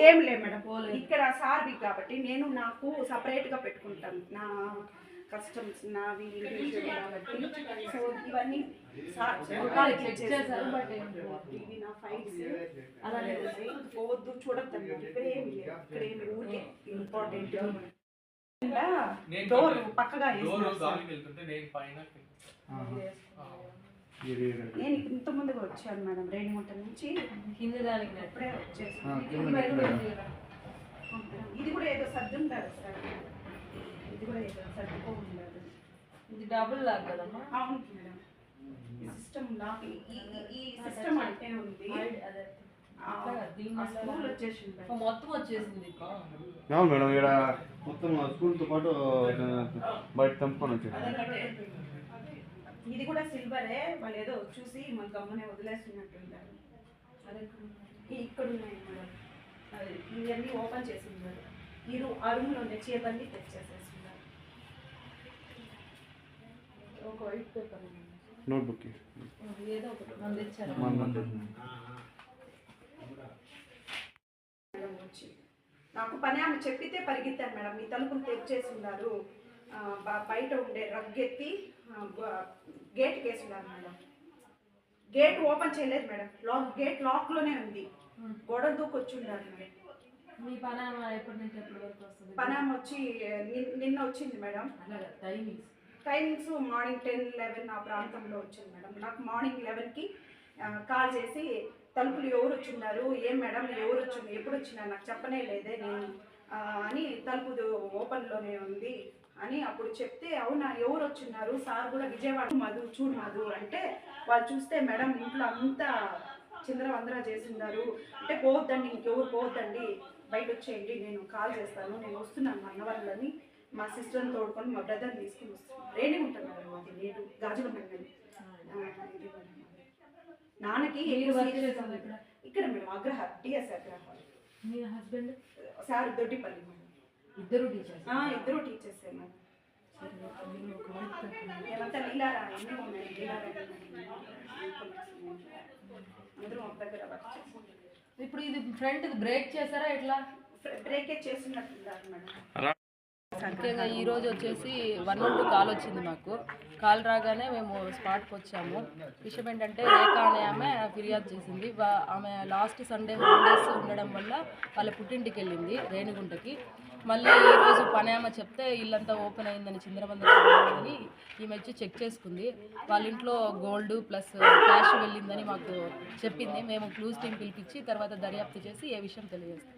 ఏం లేవు మేడం. ఇక్కడ సార్వి కాబట్టి నేను నాకు సపరేట్గా పెట్టుకుంటాను నా కస్టమ్స్ నావి కాబట్టి. సో ఇవన్నీ చేశారు. బట్ ఇవి నా ఫైల్స్ అలానే పోవద్దు చూడద్దండి. ఇక్కడ ఏమి లేదు, ఇక్కడ ఏమి ఊరికే ఇంపార్టెంట్ డోర్ పక్కగా నేను ఇంత ముందుగా వచ్చాను మేడం. రేణిగుంట నుంచి కింద దానికి ఎప్పుడే వచ్చేసాను. ఇది కూడా ఏదో సర్దు ఉంటారు సార్. ఇది కూడా ఏదో సర్దుకో ఉండదు. ఇది డబుల్ లాక్ కదమ్మా? అవును మేడం. ఈ సిస్టమ్ లాక్ ఈ సిస్టమ్ అంటే ఉంది. స్కూల్ వచ్చేసింది మొత్తం వచ్చేసింది. అవును మేడం. ఇక్కడ మొత్తం స్కూల్తో పాటు బయట తెంపుకొని వచ్చేసి ఇది కూడా సిల్వరే. వాళ్ళు ఏదో చూసి మన గమ్మనే వదిలేస్తున్నట్టుంటారు. అదే ఇక్కడ ఉన్నాయి మేడం. అది ఇవన్నీ ఓపెన్ చేసి ఉన్నారు. ఆ రూమ్లో ఉండే చీరలన్నీ తెచ్చేసేస్తున్నారు. ఒక వైట్ పేపర్ నోట్బుక్ ఏదో ఒకటి మనం తెచ్చారు. వచ్చి నాకు పని ఆమె చెప్పితే పరిగెత్తాను మేడం. మీ తలుపులు తెచ్చేసి ఉన్నారు, బయట ఉండే రగ్గెత్తి గేట్ కేసున్నారు మేడం. గేట్ ఓపెన్ చేయలేదు మేడం. గేట్ లాక్లోనే ఉంది. గోడ దూకొచ్చి ఉన్నారు మేడం. మీ పనామా ఎప్పటి నుంచి ఎప్పటి వరకు వస్తుంది? పనామ వచ్చి నిన్న వచ్చింది మేడం. టైమింగ్స్ మార్నింగ్ 10-11 ఆ ప్రాంతంలో వచ్చింది మేడం. నాకు మార్నింగ్ 11కి కాల్ చేసి తలుపులు ఎవరు వచ్చిన్నారు, ఏం మేడం ఎవరు వచ్చింది, ఎప్పుడు వచ్చినా నాకు చెప్పనే లేదే నేను అని, తలుపు ఓపెన్లోనే ఉంది అని అప్పుడు చెప్తే, అవునా ఎవరు వచ్చిన్నారు సార్ కూడా విజయవాడ మధు చూడు మధు అంటే, వాళ్ళు చూస్తే మేడం ఇంట్లో అంతా చిందరవందర చేస్తున్నారు. అంటే పోవద్దండి, ఇంకెవరు పోవద్దండి, బయట వచ్చేయండి, నేను కాల్ చేస్తాను, నేను వస్తున్నాను అన్నవాళ్ళని మా సిస్టర్ని తోడుకొని మా బ్రదర్ని తీసుకుని వస్తున్నాను. రేణిగుంట మేడం. అది నేను గాజులమంగళం. నాన్నకి ఇక్కడ మేడం అగ్రహారం, టిఎస్ అగ్రహారం. మీ హస్బెండ్ సార్ దొడ్డిపల్లి మేడం. ఇద్దరు టీచర్స్? ఇద్దరు టీచర్స్ మేడం. ఏమంతా లీలారా ఎన్ని ఉన్నాయి, లీలారా అందరూ ఒక దగ్గర వర్క్ చేస్తాం. ఇప్పుడు ఇది ఫ్రంట్ బ్రేక్ చేశారా ఎట్లా? బ్రేకే చేస్తున్నట్టున్నారు మేడం. ముఖ్యంగా ఈరోజు వచ్చేసి 112 కాల్ వచ్చింది మాకు. కాల్ రాగానే మేము స్పాట్కి వచ్చాము. విషయం ఏంటంటే రేఖ అనే ఆమె ఫిర్యాదు చేసింది. ఆమె లాస్ట్ సండే హాలిడేస్ ఉండడం వల్ల వాళ్ళ పుట్టింటికి వెళ్ళింది రేణిగుంటకి. మళ్ళీ ఈరోజు పని ఆమె చెప్తే ఇల్లంతా ఓపెన్ అయిందని, చిందరబందని ఈమె వచ్చి చెక్ చేసుకుంది. వాళ్ళ ఇంట్లో గోల్డ్ ప్లస్ క్యాష్ వెళ్ళిందని మాకు చెప్పింది. మేము క్లూస్ టీం పిలిపించి తర్వాత దర్యాప్తు చేసి ఏ విషయం తెలియజేస్తాం.